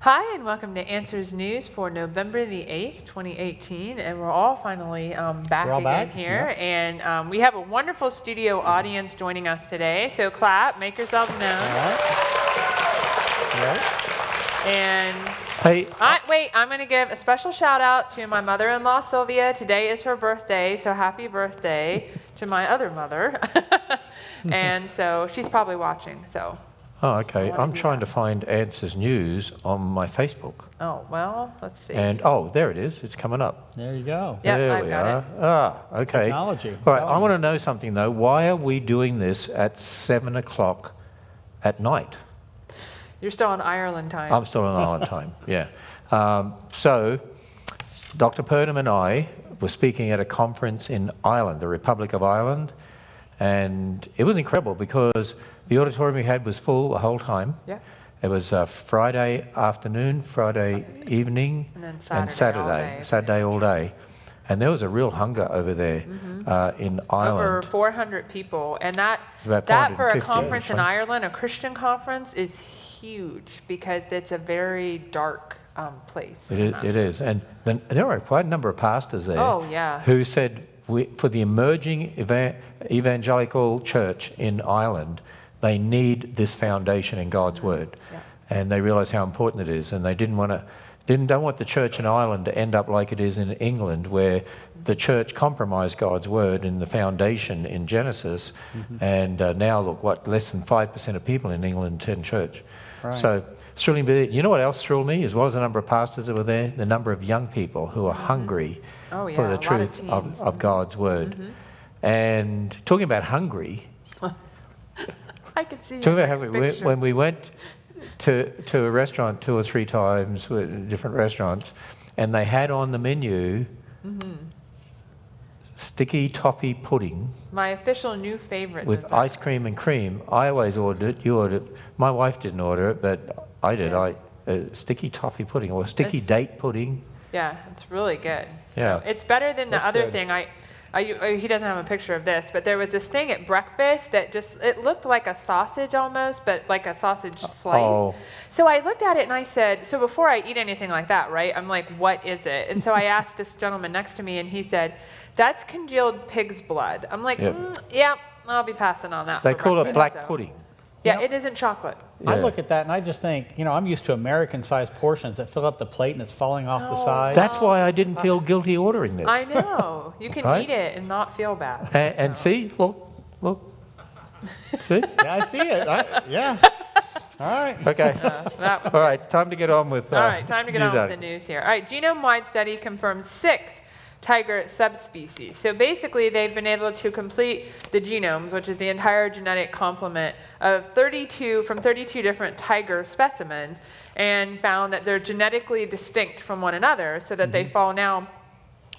Hi, and welcome to Answers News for November the 8th, 2018. And we're all finally back again here. Yeah. And we have a wonderful studio audience joining us today. So clap, make yourself known. All right. And hey, wait, I'm going to give a special shout out to my mother-in-law, Sylvia. Today is her birthday, so happy birthday to my other mother. And so she's probably watching, so. Oh, okay. I'm trying to find Answers News on my Facebook. Oh, well, let's see. And, oh, there it is. It's coming up. There you go. Yep, there I've we got are. it. Ah, okay. Technology. All right, I want to know something, though. Why are we doing this at 7 o'clock at night? You're still on Ireland time. I'm still on Ireland time, yeah. So, Dr. Purdom and I were speaking at a conference in Ireland, the Republic of Ireland, and it was incredible because the auditorium we had was full the whole time. Yeah. It was Friday afternoon, Friday evening, and then Saturday all day. And there was a real hunger over there in Ireland. Over 400 people. And that for a conference in Ireland, a Christian conference, is huge because it's a very dark place. It is. And there were quite a number of pastors there who said, for the emerging evangelical church in Ireland, they need this foundation in God's Word. Yeah. And they realised how important it is. And they don't want the church in Ireland to end up like it is in England, where the church compromised God's Word in the foundation in Genesis. And now, look, less than 5% of people in England attend church. Right. So, it's thrilling. You know what else thrilled me, as well as the number of pastors that were there? The number of young people who are hungry for the truth of God's Word. And talking about hungry, I could see talking about hungry, when we went to a restaurant 2 or 3 times, different restaurants, and they had on the menu sticky toffee pudding. My official new favorite. With ice cream and cream. I always ordered it. You ordered it. My wife didn't order it, but I did. Yeah. Sticky toffee pudding or sticky date pudding. Yeah, it's really good. Yeah. So it's better than the other thing. He doesn't have a picture of this, but there was this thing at breakfast that it looked like a sausage almost, but like a sausage slice. Oh. So I looked at it and I said, so before I eat anything like that, right, I'm like, what is it? And so I asked this gentleman next to me and he said, that's congealed pig's blood. I'm like, yeah, I'll be passing on that. They call it black so. pudding. Yeah, it isn't chocolate. Yeah. I look at that and I just think, I'm used to American-sized portions that fill up the plate and it's falling off the side. That's why I didn't feel guilty ordering this. I know. You can eat it and not feel bad. And see, look. See? Yeah, I see it. Yeah. All right. Okay. All right, it's time to get on with All right, time to get on with the news here. All right, Genome-wide study confirms 6 tiger subspecies. So basically, they've been able to complete the genomes, which is the entire genetic complement of 32 different tiger specimens, and found that they're genetically distinct from one another, so that they fall now,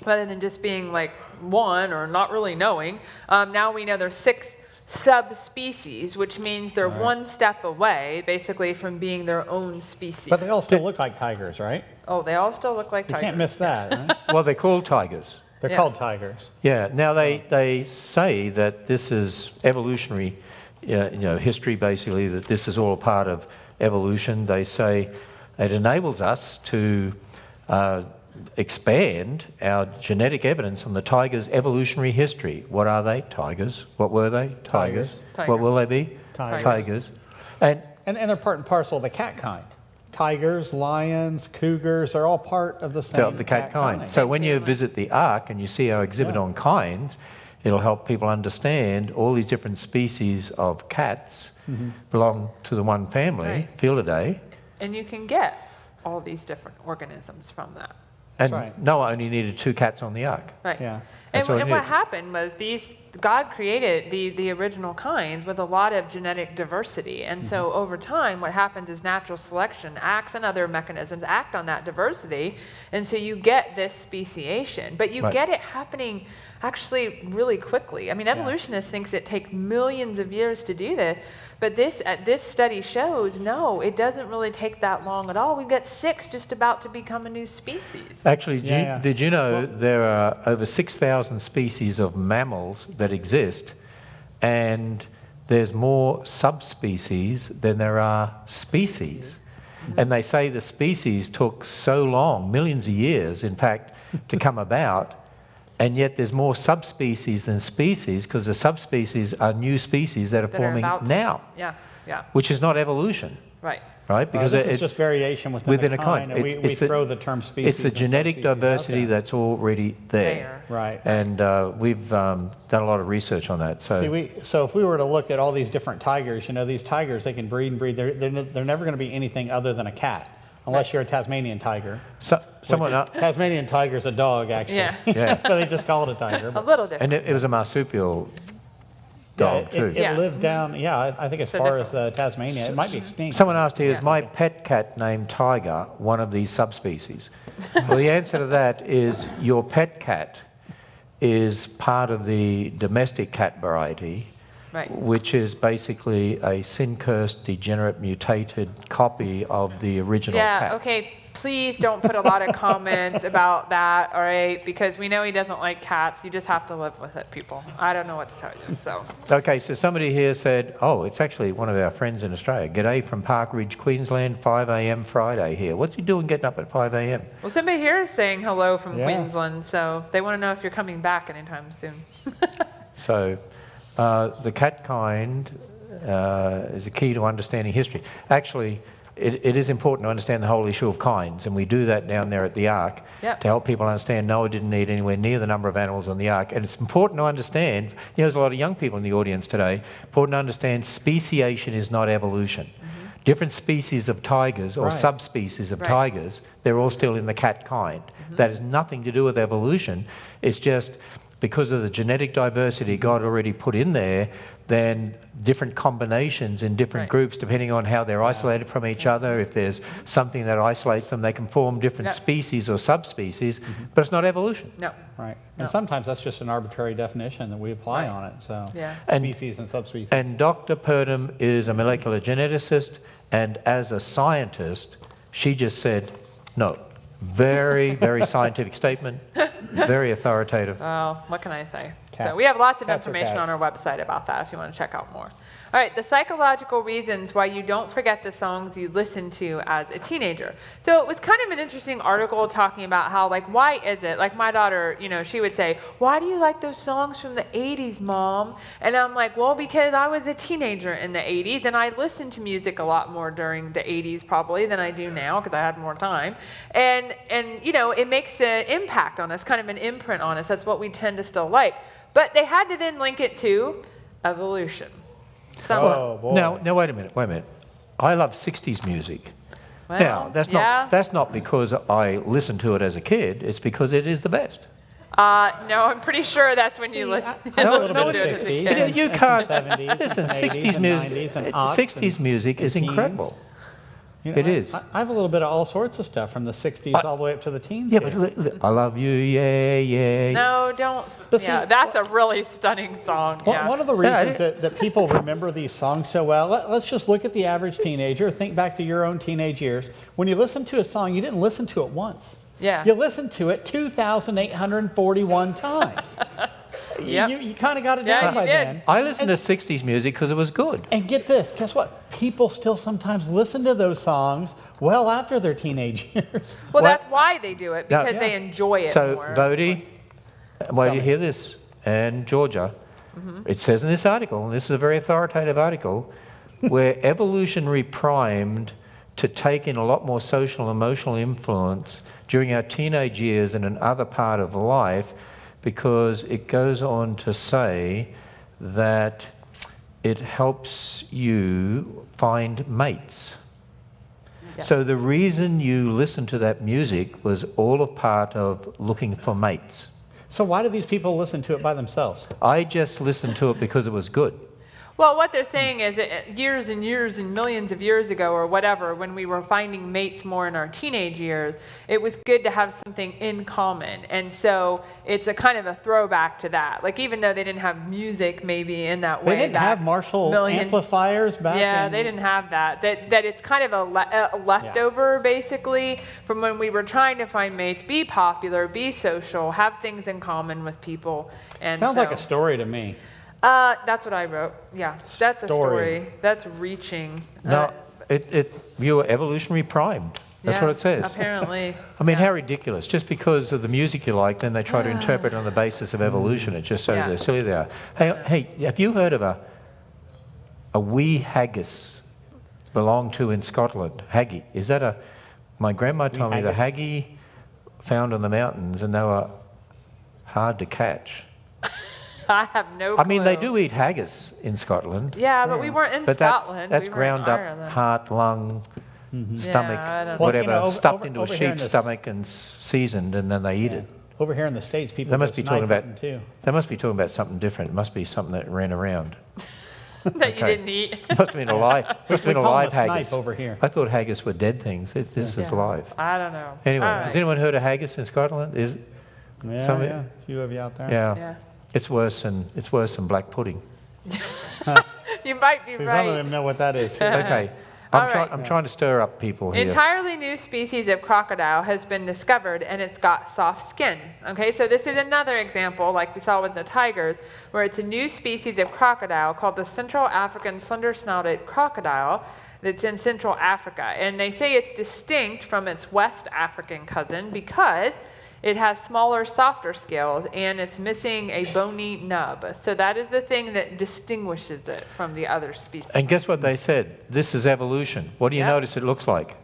rather than just being like one or not really knowing, now we know there's 6 subspecies, which means they're one step away, basically, from being their own species. But they all still look like tigers, right? Oh, they all still look like tigers. You can't miss that, right? Well, they're called tigers. They're called tigers. Yeah. Now they say that this is evolutionary, history. Basically, that this is all part of evolution. They say it enables us to expand our genetic evidence on the tiger's evolutionary history. What are they? Tigers. What were they? Tigers. What will they be? Tigers. And they're part and parcel of the cat kind. Tigers, lions, cougars are all part of the same the cat kind. So when you visit the Ark and you see our exhibit on kinds, it'll help people understand all these different species of cats belong to the one family, Felidae. And you can get all these different organisms from that. And Noah only needed 2 cats on the Ark. Right. Yeah. And what happened was God created the original kinds with a lot of genetic diversity. And so over time, what happens is natural selection acts, and other mechanisms act on that diversity. And so you get this speciation. But you get it happening actually really quickly. I mean, evolutionists think it takes millions of years to do this. But this study shows, no, it doesn't really take that long at all. We've got 6 just about to become a new species. Actually, did you know there are over 6,000 species of mammals that exist, and there's more subspecies than there are species. And they say the species took so long, millions of years, in fact, to come about. And yet there's more subspecies than species, because the subspecies are new species that are forming now. Yeah, yeah. Which is not evolution. Right. Right? Because this is just variation within a kind. And we throw the term species. It's the genetic diversity that's already there. Right. And we've done a lot of research on that. So, so if we were to look at all these different tigers, these tigers, they can breed and breed. They're never going to be anything other than a cat. Unless you're a Tasmanian tiger. Tasmanian tiger's a dog, actually. Yeah. So they just call it a tiger. A little different. And it was a marsupial dog, too. It lived down, I think as far as Tasmania. It might be extinct. Someone asked here, is my pet cat named Tiger one of these subspecies? Well, the answer to that is your pet cat is part of the domestic cat variety, which is basically a sin-cursed, degenerate, mutated copy of the original cat. Yeah, okay, please don't put a lot of comments about that, all right? Because we know he doesn't like cats. You just have to live with it, people. I don't know what to tell you, so. Okay, so somebody here said, oh, it's actually one of our friends in Australia. G'day from Park Ridge, Queensland, 5 a.m. Friday here. What's he doing getting up at 5 a.m.? Well, somebody here is saying hello from Queensland, so they want to know if you're coming back anytime soon. So, the cat kind is a key to understanding history. Actually, it is important to understand the whole issue of kinds, and we do that down there at the Ark to help people understand Noah didn't need anywhere near the number of animals on the Ark. And it's important to understand, there's a lot of young people in the audience today, important to understand speciation is not evolution. Different species of tigers or subspecies of tigers, they're all still in the cat kind. That has nothing to do with evolution. It's just because of the genetic diversity God already put in there, then different combinations in different groups, depending on how they're isolated from each other. If there's something that isolates them, they can form different species or subspecies, but it's not evolution. No. Right. And sometimes that's just an arbitrary definition that we apply on it. So species and subspecies. And Dr. Purdom is a molecular geneticist, and as a scientist, she just said no. Very, very scientific statement, very authoritative. Well, what can I say? Cats. So we have lots of information on our website about that if you want to check out more. All right, the psychological reasons why you don't forget the songs you listened to as a teenager. So it was kind of an interesting article talking about how, why is it? Like my daughter, she would say, why do you like those songs from the 80s, Mom? And I'm like, well, because I was a teenager in the 80s, and I listened to music a lot more during the 80s probably than I do now because I had more time. And it makes an impact on us, kind of an imprint on us. That's what we tend to still like. But they had to then link it to evolution. Oh, boy. Now, wait a minute. I love 60s music. Well, now, that's not because I listened to it as a kid. It's because it is the best. No, I'm pretty sure that's when you listen to it as a kid. You can't. 70s, Listen, 60s 60s music. 60s music is incredible. It is. I have a little bit of all sorts of stuff from the 60s all the way up to the teens. Yeah, but I love you, yeah. No, don't. That's a really stunning song. One of the reasons that people remember these songs so well, let's just look at the average teenager. Think back to your own teenage years. When you listen to a song, you didn't listen to it once. Yeah. You listened to it 2,841 times. You kind of got it down by then. I listened to 60s music because it was good. And get this, guess what? People still sometimes listen to those songs well after their teenage years. Well, that's why they do it, because they enjoy it more. So, Bodhi, wait, you hear this? And Georgia, it says in this article, and this is a very authoritative article, we're evolutionary primed to take in a lot more social and emotional influence during our teenage years and in other part of life, because it goes on to say that it helps you find mates. Yeah. So the reason you listened to that music was all a part of looking for mates. So why do these people listen to it by themselves? I just listened to it because it was good. Well, what they're saying is that years and years and millions of years ago or whatever, when we were finding mates more in our teenage years, it was good to have something in common. And so it's a kind of a throwback to that. Like, even though they didn't have music maybe in that way. They didn't have Marshall amplifiers back then. Yeah, they didn't have that. That it's kind of a leftover, basically, from when we were trying to find mates, be popular, be social, have things in common with people. And sounds like a story to me. That's what I wrote. Yeah, that's a story. That's reaching. No. you're evolutionary primed. That's what it says. Apparently. I mean, how ridiculous. Just because of the music you like, then they try to interpret it on the basis of evolution. It just shows how silly they are. Hey, have you heard of a wee haggis belonged to in Scotland? Haggis. Is that my grandma told me the haggis found on the mountains, and they were hard to catch. I have no clue. I mean, they do eat haggis in Scotland. Yeah, but we weren't in Scotland. That's we were in ground up Ireland. heart, lung, stomach, Yeah, whatever, stuffed into a over here in sheep's this- stomach and seasoned, and then they eat it. Over here in the States, people They must go be talking snipe about. hunting, too. They must be talking about something different. It must be something that ran around. that you didn't eat. Must have been a live. Must have been a call 'em live a snipe haggis over here. I thought haggis were dead things. This is live. I don't know. Anyway, All right. has anyone heard of haggis in Scotland? Yeah, Some- a few of you out there. Yeah. It's worse than black pudding. You might be See, right. some of them know what that is, too. Okay. All right. I'm trying to stir up people here. Entirely new species of crocodile has been discovered, and it's got soft skin. Okay, so this is another example, like we saw with the tigers, where it's a new species of crocodile called the Central African slender-snouted crocodile that's in Central Africa. And they say it's distinct from its West African cousin because it has smaller, softer scales, and it's missing a bony nub. So that is the thing that distinguishes it from the other species. And guess what they said? This is evolution. What do you notice it looks like?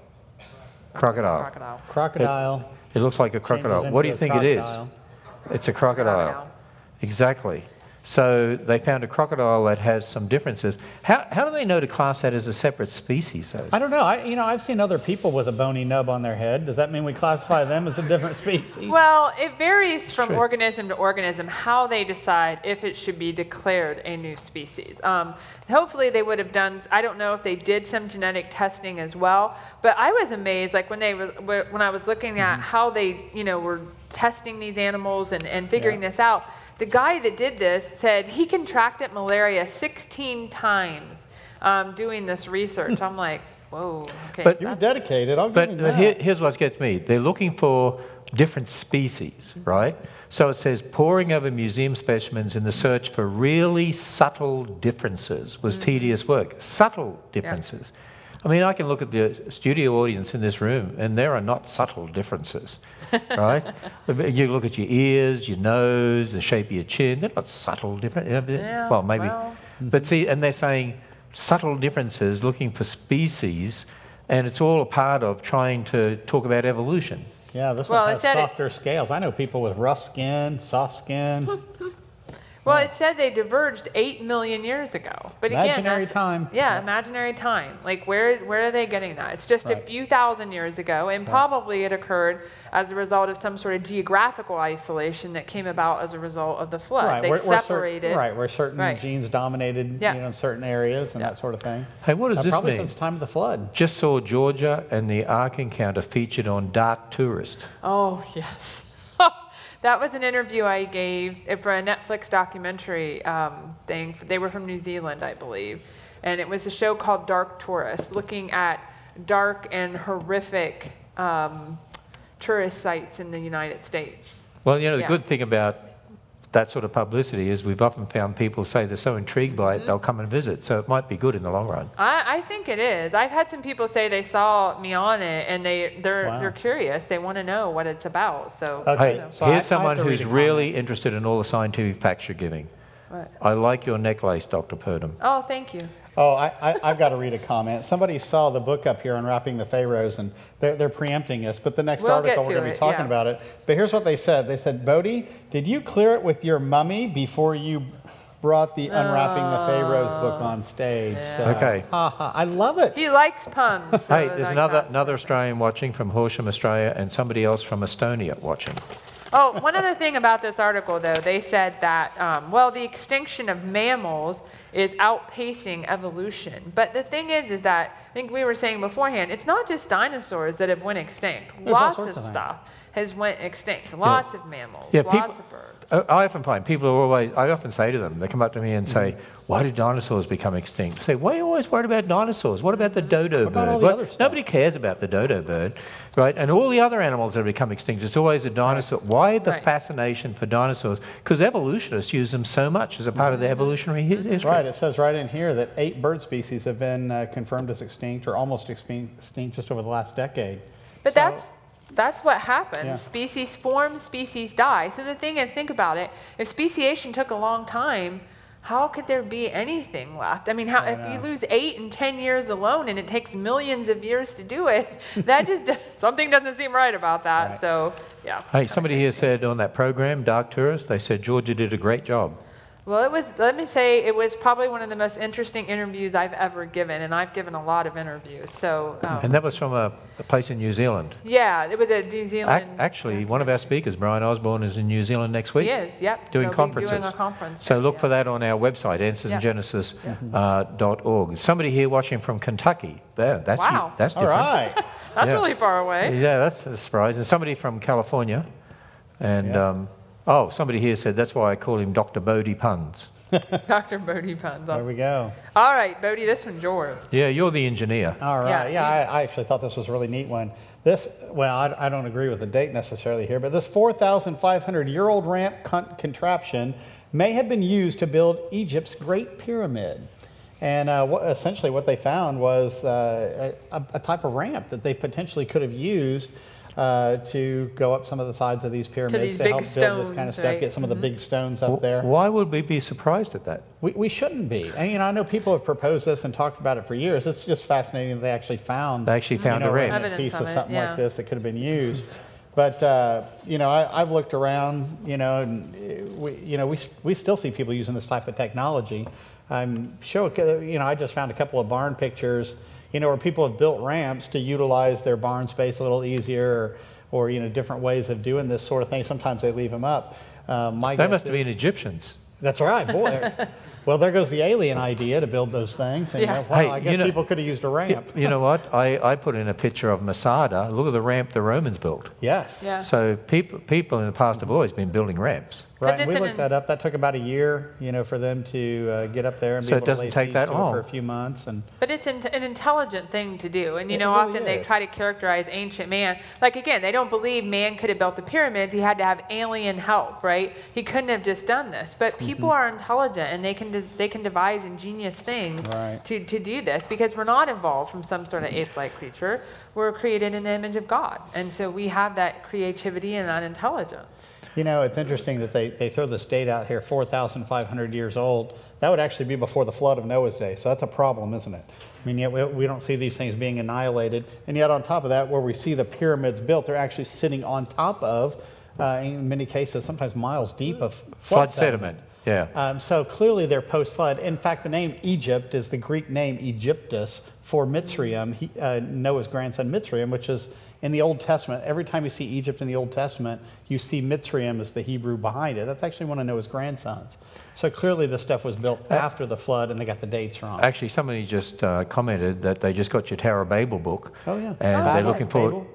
Crocodile. Crocodile. It looks like a crocodile. changes What do you into a think it is? crocodile. It's a crocodile. Exactly. So they found a crocodile that has some differences. How do they know to class that as a separate species, though? I don't know. I've seen other people with a bony nub on their head. Does that mean we classify them as a different species? Well, it varies from organism to organism how they decide if it should be declared a new species. Hopefully they would have done, I don't know if they did some genetic testing as well, but I was amazed, like when I was looking at how they, were testing these animals and figuring this out. The guy that did this said he contracted malaria 16 times doing this research. I'm like, whoa, okay. But He was dedicated. I'll give him But that. here's what gets me. They're looking for different species, right? So it says poring over museum specimens in the search for really subtle differences was tedious work. Subtle differences. I mean, I can look at the studio audience in this room, and there are not subtle differences, right? You look at your ears, your nose, the shape of your chin, they're not subtle differences. Well, maybe. But see, and they're saying subtle differences, looking for species, and it's all a part of trying to talk about evolution. Yeah, this Well, one it has said softer scales. I know people with rough skin, soft skin. Well, it said they diverged 8 million years ago. But again, Imaginary time. Yeah, imaginary time. Like where are they getting that? It's just a few thousand years ago, and probably it occurred as a result of some sort of geographical isolation that came about as a result of the flood. Right, They separated. where certain genes dominated certain areas and that sort of thing. Hey, what does this Probably mean? since the time of the flood. Just saw Georgia and the Ark Encounter featured on Dark Tourist. Oh, yes. That was an interview I gave for a Netflix documentary thing. They were from New Zealand, I believe. And it was a show called Dark Tourist, looking at dark and horrific tourist sites in the United States. Well, the good thing about that sort of publicity is we've often found people say they're so intrigued by it, they'll come and visit. So it might be good in the long run. I think it is. I've had some people say they saw me on it, and they're curious. They want to know what it's about. So, Okay. Hey, So here's I have someone to read who's a really interested in all the scientific facts you're giving. What? I like your necklace, Dr. Purdom. Oh, thank you. Oh, I've got to read a comment. Somebody saw the book up here, Unwrapping the Pharaohs, and they're preempting us, but the next We'll article get we're to going to be it, talking yeah. about it. But here's what they said. They said, Bodhi, did you clear it with your mummy before you brought the Unwrapping the Pharaohs book on stage? So, Okay. I love it. He likes puns. So Hey, there's another Australian watching from Horsham, Australia, and somebody else from Estonia watching. Oh, one other thing about this article, though, they said that, the extinction of mammals is outpacing evolution. But the thing is that, I think we were saying beforehand, it's not just dinosaurs that have went extinct. There's all Lots sorts of of things. stuff. has went extinct. Lots of mammals, Yeah, lots of birds. I often find people are always, I often say to them, they come up to me and say, why did dinosaurs become extinct? I say, why are you always worried about dinosaurs? What about the dodo What about bird? all the other stuff? Nobody cares about the dodo bird, right? And all the other animals that have become extinct, it's always a dinosaur. Why the fascination for dinosaurs? Because evolutionists use them so much as a part of their evolutionary history. Right, it says right in here that 8 bird species have been confirmed as extinct or almost extinct just over the last decade. But So- that's what happens. Yeah. Species form, species die. So the thing is, think about it. If speciation took a long time, how could there be anything left? I mean, if you lose 8 and 10 years alone and it takes millions of years to do it, that just, something doesn't seem right about that. Right. So, yeah. Hey, somebody here said on that program, Dark Tourist, they said Georgia did a great job. Well, let me say, it was probably one of the most interesting interviews I've ever given, and I've given a lot of interviews. So, And that was from a place in New Zealand. yeah, it was a New Zealand. Actually, one of our speakers, Brian Osborne, is in New Zealand next week. He is, yep. Doing They'll be conferences. doing a conference. So look yeah. for that on our website, answersandgenesis.org. Somebody here watching from Kentucky. That's Wow. That's All different. right. That's Yeah. really far away. Yeah, that's a surprise. And somebody from California. And, Yeah. somebody here said that's why I call him Dr. Bodie Puns. Dr. Bodie Puns. There we go. All right, Bodie, this one's yours. Yeah, you're the engineer. All right. Yeah. Yeah, I actually thought this was a really neat one. This, well, I don't agree with the date necessarily here, but this 4,500-year-old ramp contraption may have been used to build Egypt's Great Pyramid. And essentially what they found was a type of ramp that they potentially could have used to go up some of the sides of these pyramids these to big help build this kind of stones, stuff, right? get some of the big stones up there. Why would we be surprised at that? We shouldn't be. And, I know people have proposed this and talked about it for years. It's just fascinating that they actually found, They actually found a ramp. a Evidence piece of of it, something yeah. like this that could have been used. But, I've looked around, and we still see people using this type of technology. I just found a couple of barn pictures, where people have built ramps to utilize their barn space a little easier, or different ways of doing this sort of thing. Sometimes they leave them up. They must have been Egyptians. That's right, boy. Well, there goes the alien idea to build those things. And, Yeah. I guess people could have used a ramp. You know what? I put in a picture of Masada. Look at the ramp the Romans built. Yes. Yeah. So people in the past have always been building ramps. Right. Because And we it's looked that up. That took about a year, for them to get up there and So be it able to doesn't lay take siege that to it long. for a few months. And But it's an intelligent thing to do. And, It really often they is. try to characterize ancient man. Like, again, they don't believe man could have built the pyramids. He had to have alien help, right? He couldn't have just done this. But people are intelligent, and they can devise ingenious things Right. to do this, because we're not evolved from some sort of ape-like creature. We're created in the image of God. And so we have that creativity and that intelligence. it's interesting that they throw this date out here, 4,500 years old. That would actually be before the flood of Noah's day. So that's a problem, isn't it? I mean, yet we don't see these things being annihilated. And yet on top of that, where we see the pyramids built, they're actually sitting on top of, in many cases, sometimes miles deep of Flood sediment. Yeah. So clearly they're post-flood. In fact, the name Egypt is the Greek name Egyptus for Mitzrayim, Noah's grandson Mitzrayim, which is in the Old Testament. Every time you see Egypt in the Old Testament, you see Mitzrayim as the Hebrew behind it. That's actually one of Noah's grandsons. So clearly this stuff was built after the flood, and they got the dates wrong. Actually, somebody just commented that they just got your Tower of Babel book. Oh, yeah. And they're looking forward.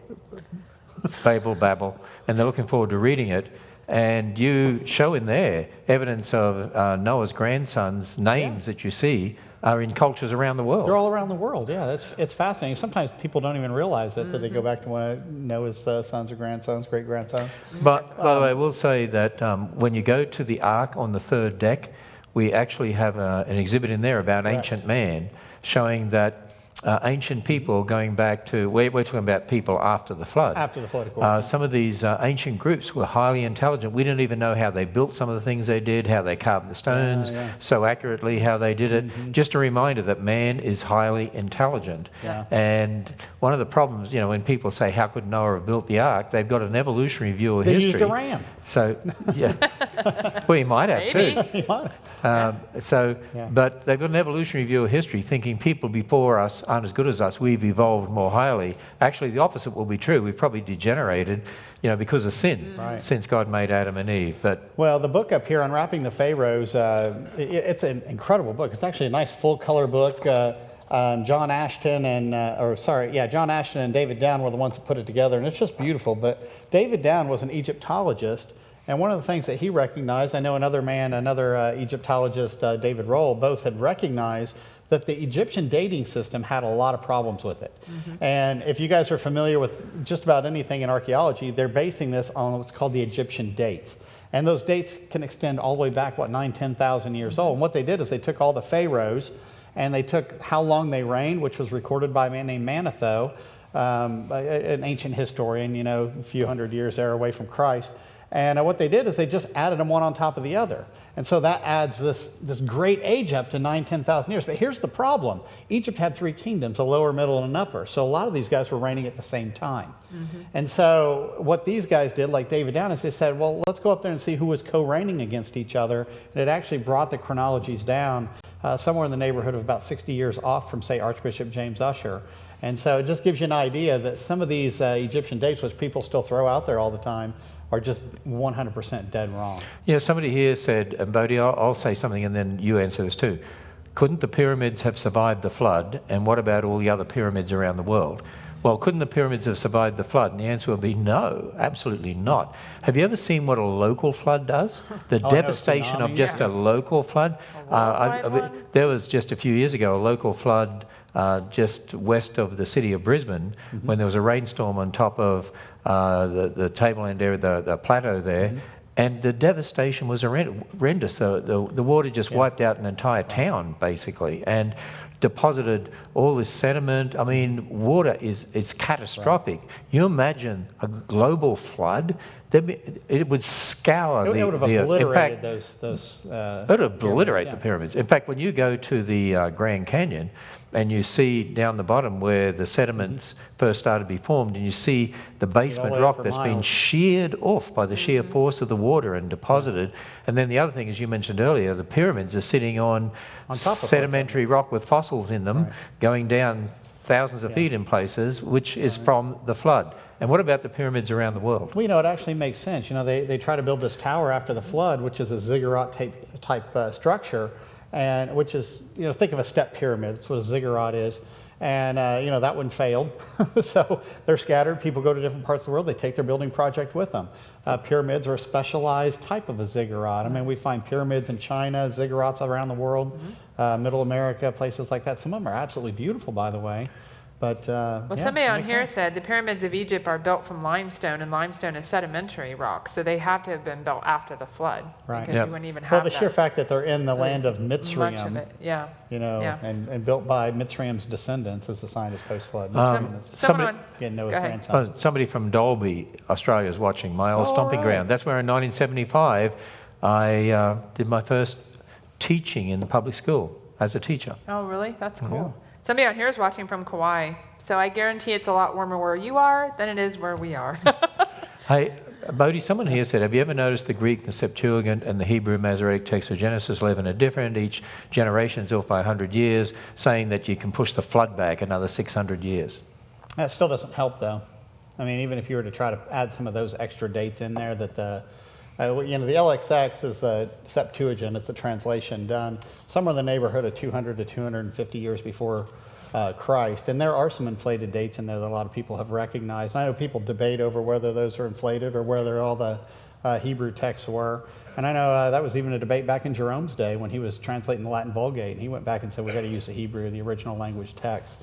Babel. And they're looking forward to reading it. And you show in there evidence of Noah's grandsons' names that you see are in cultures around the world. They're all around the world, yeah. It's fascinating. Sometimes people don't even realize it, that they go back to one of Noah's sons or grandsons, great-grandsons. But by the way, I will say that when you go to the Ark on the third deck, we actually have an exhibit in there about ancient man, showing that ancient people going back to, we're talking about people after the flood. After the flood, of course. Some of these ancient groups were highly intelligent. We didn't even know how they built some of the things they did, how they carved the stones so accurately, how they did it. Just a reminder that man is highly intelligent. Yeah. And one of the problems, when people say, how could Noah have built the ark? They've got an evolutionary view of They history. used a ram. So, yeah. Well, you might have too. Maybe. But they've got an evolutionary view of history, thinking people before us aren't as good as us. We've evolved more highly. Actually, the opposite will be true. We've probably degenerated, because of sin, since God made Adam and Eve. But well, the book up here, Unwrapping the Pharaohs, it's an incredible book. It's actually a nice full-color book. John Ashton John Ashton and David Down were the ones that put it together, and it's just beautiful. But David Down was an Egyptologist, and one of the things that he recognized, I know another Egyptologist, David Roll, both had recognized that the Egyptian dating system had a lot of problems with it. And if you guys are familiar with just about anything in archaeology, they're basing this on what's called the Egyptian dates. And those dates can extend all the way back, 10,000 years old. And what they did is they took all the pharaohs and they took how long they reigned, which was recorded by a man named Manetho, an ancient historian, a few hundred years there away from Christ. And what they did is they just added them one on top of the other. And so that adds this great age up to 10,000 years. But here's the problem. Egypt had 3 kingdoms, a lower, middle, and an upper. So a lot of these guys were reigning at the same time. And so what these guys did, like David Down, is they said, well, let's go up there and see who was co-reigning against each other. And it actually brought the chronologies down somewhere in the neighborhood of about 60 years off from, say, Archbishop James Ussher. And so it just gives you an idea that some of these Egyptian dates, which people still throw out there all the time, are just 100% dead wrong. Yeah, somebody here said, and Bodhi, I'll say something and then you answer this too. Couldn't the pyramids have survived the flood? And what about all the other pyramids around the world? Well, couldn't the pyramids have survived the flood? And the answer would be no, absolutely not. Have you ever seen what a local flood does? The devastation of just a local flood? There was just a few years ago a local flood just west of the city of Brisbane when there was a rainstorm on top of the tableland area, the plateau there, and the devastation was horrendous. The water just wiped out an entire town, basically, and deposited all this sediment. I mean, water it's catastrophic. You imagine a global flood, it would scour it would have obliterated those it would obliterate the pyramids. In fact, when you go to the Grand Canyon and you see down the bottom where the sediments first started to be formed, and you see the basement rock that's been sheared off by the sheer force of the water and deposited. And then the other thing, as you mentioned earlier, the pyramids are sitting on top of sedimentary rock with fossils in them, going down thousands of feet in places, which is from the flood. And what about the pyramids around the world? Well, it actually makes sense. They try to build this tower after the flood, which is a ziggurat type structure, and which is, think of a step pyramid. That's what a ziggurat is. And, that one failed. So they're scattered. People go to different parts of the world. They take their building project with them. Pyramids are a specialized type of a ziggurat. I mean, we find pyramids in China, ziggurats around the world, Middle America, places like that. Some of them are absolutely beautiful, by the way. But, somebody on here said the pyramids of Egypt are built from limestone, and limestone is sedimentary rock, so they have to have been built after the flood. Right. Because you wouldn't even have the sheer fact that they're in the land of Mitzrayim, and built by Mitzrayim's descendants, as the scientists post-flood. Somebody from Dalby, Australia, is watching, my old stomping ground. That's where in 1975 I did my first teaching in the public school as a teacher. Oh, really? That's cool. Yeah. Somebody out here is watching from Kauai, so I guarantee it's a lot warmer where you are than it is where we are. Hey, Bodhi, someone here said, have you ever noticed the Greek, the Septuagint, and the Hebrew Masoretic text of Genesis 11 are different? Each generation is off by 100 years, saying that you can push the flood back another 600 years. That still doesn't help, though. I mean, even if you were to try to add some of those extra dates in there, that the LXX is the Septuagint. It's a translation done somewhere in the neighborhood of 200 to 250 years before Christ. And there are some inflated dates in there that a lot of people have recognized. And I know people debate over whether those are inflated or whether all the Hebrew texts were. And I know that was even a debate back in Jerome's day when he was translating the Latin Vulgate. And he went back and said, we've got to use the Hebrew, the original language text.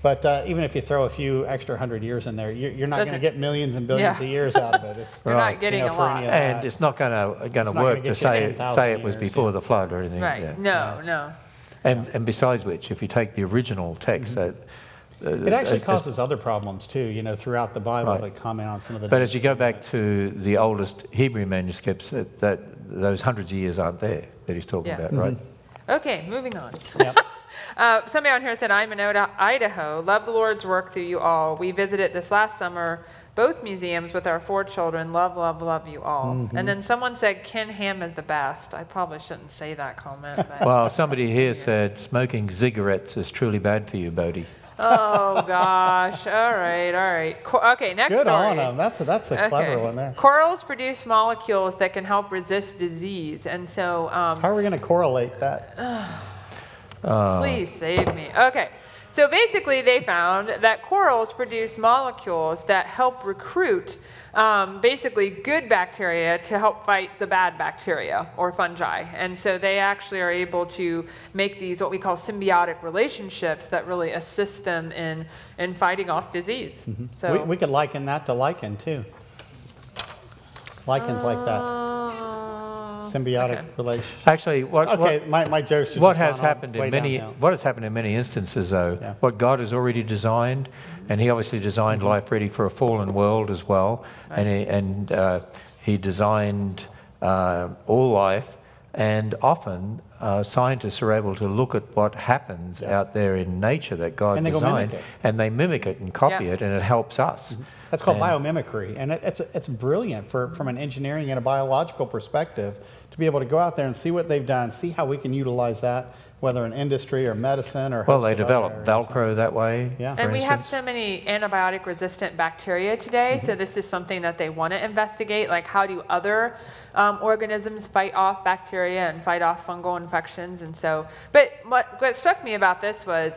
But even if you throw a few extra 100 years in there, you're not going to get millions and billions of years out of it. You're not getting a lot. And it's not going to work to say it was before the flood or anything. Right. Yeah. No. And besides which, if you take the original text, it actually causes other problems too. Throughout the Bible, they comment on some of the. But as you go back to the oldest Hebrew manuscripts, that those hundreds of years aren't there that he's talking about, right? Okay, moving on. Yep. Somebody on here said, I'm in Idaho. Love the Lord's work through you all. We visited this last summer, both museums with our 4 children. Love, love, love you all. And then someone said, Ken Ham is the best. I probably shouldn't say that comment. But well, somebody here said, smoking cigarettes is truly bad for you, Bodhi. Oh, gosh. All right. Okay, next Good story. on them. That's a clever one there. Corals produce molecules that can help resist disease. And so... how are we going to correlate that? Please save me. Okay. So basically, they found that corals produce molecules that help recruit basically good bacteria to help fight the bad bacteria or fungi. And so they actually are able to make these what we call symbiotic relationships that really assist them in fighting off disease. Mm-hmm. So We could liken that to lichen, too. Lichens like that. Symbiotic relationship. Actually, my jokes are what just has gone on happened way in many downhill. what has happened in many instances, though, what God has already designed, and He obviously designed life ready for a fallen world as well, and He designed all life, and often scientists are able to look at what happens out there in nature that God And they go designed, mimic it. and they mimic it and copy it, and it helps us. That's called biomimicry, and it's brilliant from an engineering and a biological perspective to be able to go out there and see what they've done, see how we can utilize that, whether in industry or medicine or Well, they developed Velcro that way. Yeah. And we have instance. so many antibiotic-resistant bacteria today, so this is something that they want to investigate, like how do other organisms fight off bacteria and fight off fungal infections, and so. But what struck me about this was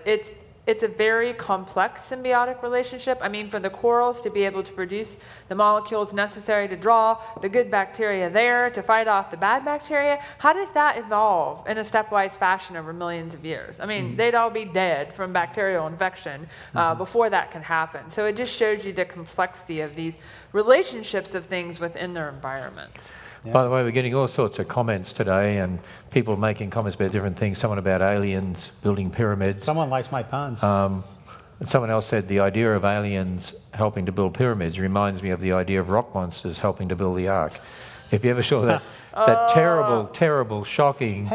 it's a very complex symbiotic relationship. I mean, for the corals to be able to produce the molecules necessary to draw the good bacteria there to fight off the bad bacteria, how does that evolve in a stepwise fashion over millions of years? I mean, they'd all be dead from bacterial infection before that can happen. So it just shows you the complexity of these relationships of things within their environments. Yeah. By the way, we're getting all sorts of comments today, and people making comments about different things. Someone about aliens building pyramids. Someone likes my puns. And someone else said the idea of aliens helping to build pyramids reminds me of the idea of rock monsters helping to build the ark. If you ever saw that terrible, shocking,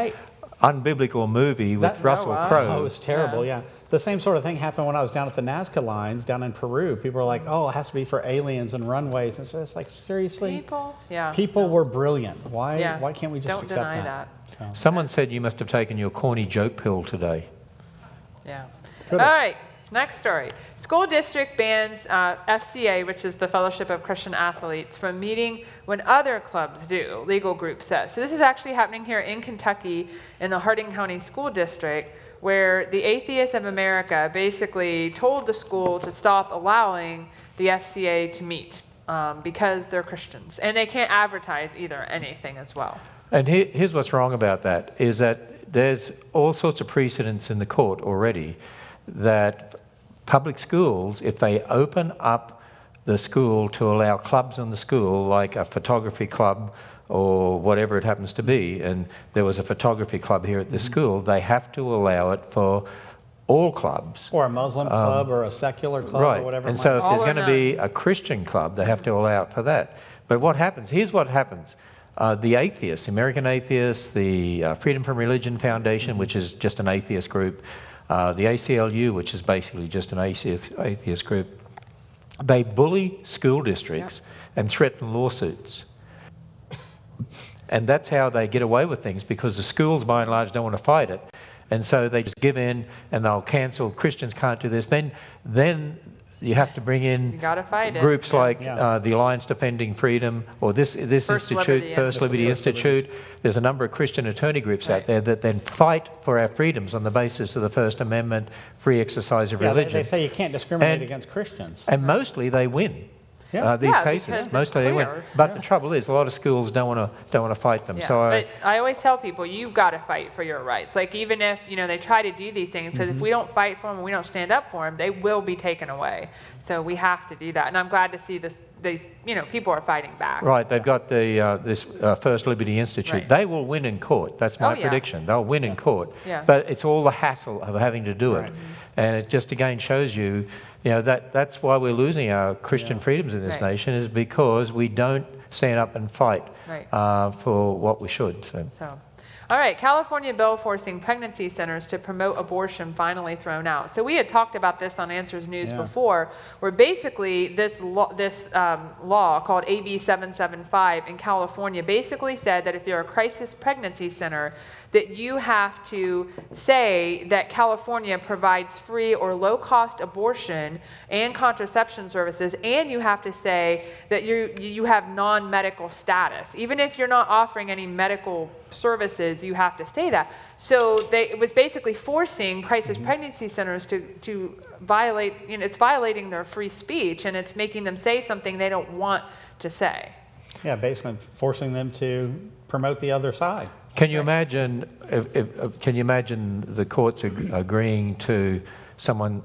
unbiblical movie with Russell Crowe. Oh, it was terrible, yeah. The same sort of thing happened when I was down at the Nazca lines down in Peru. People were like, oh, it has to be for aliens and runways. And so it's like, seriously? People were brilliant. Why can't we just Don't accept deny that? So. Someone said you must have taken your corny joke pill today. Yeah. Could've. All right, next story. School district bans FCA, which is the Fellowship of Christian Athletes, from meeting when other clubs do, legal group says. So this is actually happening here in Kentucky in the Hardin County School District, where the Atheists of America basically told the school to stop allowing the FCA to meet because they're Christians. And they can't advertise either anything as well. And here's what's wrong about that, is that there's all sorts of precedents in the court already that public schools, if they open up the school to allow clubs in the school, like a photography club or whatever it happens to be, and there was a photography club here at this school, they have to allow it for all clubs. Or a Muslim club or a secular club or whatever. And so if there's going to be a Christian club, they have to allow it for that. But what happens, here's what happens. The atheists, American Atheists, the Freedom from Religion Foundation, which is just an atheist group, the ACLU, which is basically just an atheist group, they bully school districts and threaten lawsuits. And that's how they get away with things, because the schools, by and large, don't want to fight it. And so they just give in and they'll cancel, Christians can't do this. Then you have to bring in groups like the Alliance Defending Freedom, or this institute, First Liberty Institute. There's a number of Christian attorney groups out there that then fight for our freedoms on the basis of the First Amendment, free exercise of religion. They say you can't discriminate against Christians. And mostly they win. These cases, mostly they win. But the trouble is, a lot of schools don't want to fight them. So but I always tell people, you've got to fight for your rights. Like, even if they try to do these things, because if we don't fight for them and we don't stand up for them, they will be taken away. So we have to do that. And I'm glad to see these people are fighting back. Right, they've got this First Liberty Institute. Right. They will win in court. That's my prediction. They'll win in court. But it's all the hassle of having to do it. And it just again shows you, that's why we're losing our Christian freedoms in this nation, is because we don't stand up and fight for what we should. So. All right, California bill forcing pregnancy centers to promote abortion finally thrown out. So we had talked about this on Answers News before, where basically this law called AB 775 in California basically said that if you're a crisis pregnancy center, that you have to say that California provides free or low-cost abortion and contraception services, and you have to say that you have non-medical status. Even if you're not offering any medical services, you have to stay that. So it was basically forcing crisis pregnancy centers to violate, it's violating their free speech, and it's making them say something they don't want to say. Yeah, basically forcing them to promote the other side. Can you imagine? Can you imagine the courts agreeing to someone,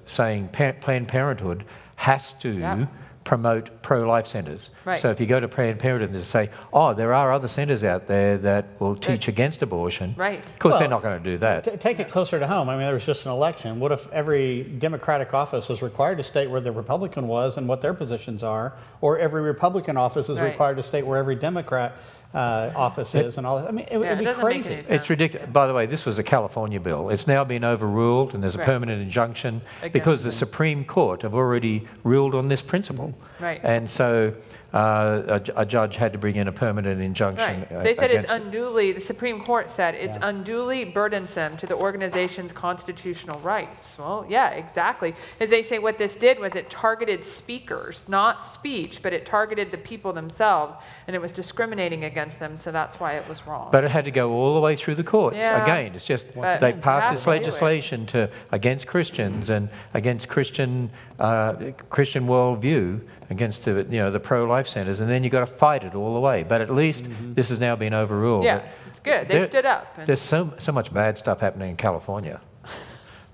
saying Planned Parenthood has to promote pro-life centers? Right. So if you go to Planned Parenthood and say, "Oh, there are other centers out there that will teach against abortion," right? Of course, they're not going to do that. Take it closer to home. I mean, there was just an election. What if every Democratic office was required to state where the Republican was and what their positions are, or every Republican office is required to state where every Democrat office is, and all that? I mean, it would be crazy. It's ridiculous. By the way, this was a California bill. It's now been overruled, and there's a permanent injunction because the Supreme Court have already ruled on this principle. Right. And so a judge had to bring in a permanent injunction. Right. They said it's unduly, the Supreme Court said it's unduly burdensome to the organization's constitutional rights. Well, yeah, exactly. As they say, what this did was it targeted speakers, not speech, but it targeted the people themselves, and it was discriminating against them, so that's why it was wrong. But it had to go all the way through the courts. Yeah. Again, it's just But they you passed have this to do it. legislation against Christians and against Christian worldview, against the pro-life centers, and then you've got to fight it all the way. But at least this has now been overruled. Yeah, it's good. They stood up. There's so much bad stuff happening in California.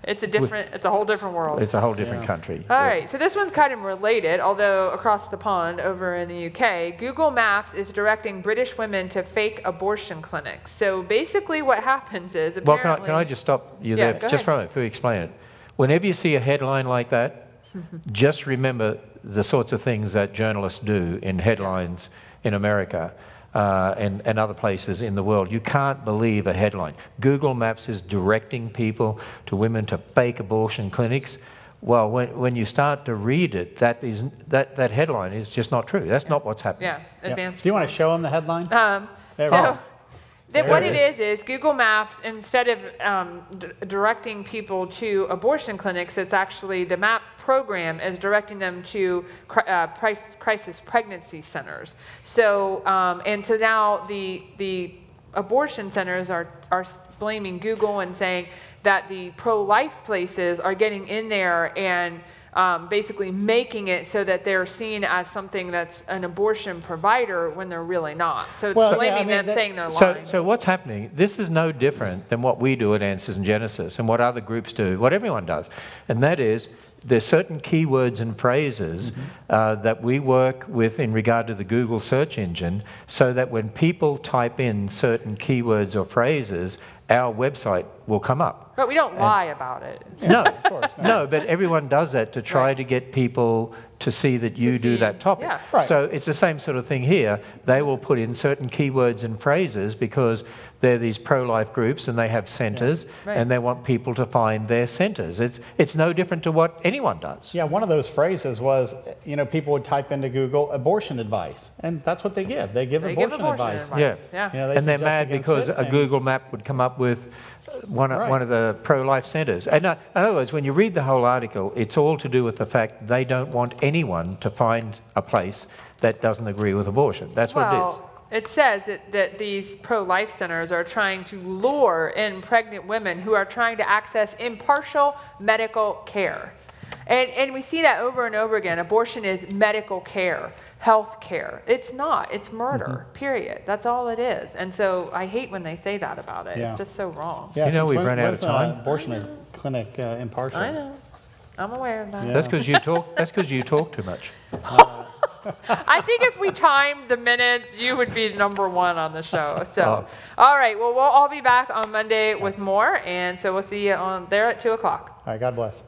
It's a whole different world. It's a whole different country. All right, so this one's kind of related, although across the pond over in the UK, Google Maps is directing British women to fake abortion clinics. So basically what happens is apparently... Well, can I just stop you there just for a minute before you explain it? Whenever you see a headline like that, just remember the sorts of things that journalists do in headlines in America and other places in the world. You can't believe a headline. Google Maps is directing people to women to fake abortion clinics. Well, when you start to read it, that headline is just not true. That's not what's happening. Yeah, advanced. Do you want to show them the headline? What it is Google Maps, instead of directing people to abortion clinics, it's actually the MAP program is directing them to crisis pregnancy centers. So so now the abortion centers are blaming Google and saying that the pro-life places are getting in there and basically making it so that they're seen as something that's an abortion provider when they're really not. So it's blaming them, saying they're lying. So what's happening, this is no different than what we do at Answers in Genesis and what other groups do, what everyone does. And that is, there's certain keywords and phrases that we work with in regard to the Google search engine, so that when people type in certain keywords or phrases, our website will come up. But we don't lie about it. No, of course, no, but everyone does that to try to get people to see that you do that topic. Yeah. Right. So it's the same sort of thing here. They will put in certain keywords and phrases because they're these pro-life groups and they have centers and they want people to find their centers. It's no different to what anyone does. Yeah, one of those phrases was, people would type into Google abortion advice, and that's what they give. They give abortion advice. Yeah. Yeah. And they're mad because a Google map would come up with one of the pro-life centers. And in other words, when you read the whole article, it's all to do with the fact they don't want anyone to find a place that doesn't agree with abortion. That's what it is. It says that these pro-life centers are trying to lure in pregnant women who are trying to access impartial medical care. And we see that over and over again. Abortion is medical care, health care. It's not. It's murder, period. That's all it is. And so I hate when they say that about it. Yeah. It's just so wrong. Yeah, we've run out of time. Abortion clinic impartial. I know. I'm aware of that. Yeah. That's because you talk too much. I think if we timed the minutes, you would be number one on the show. So, all right. Well, we'll all be back on Monday with more. And so we'll see you there at 2 o'clock. All right, God bless.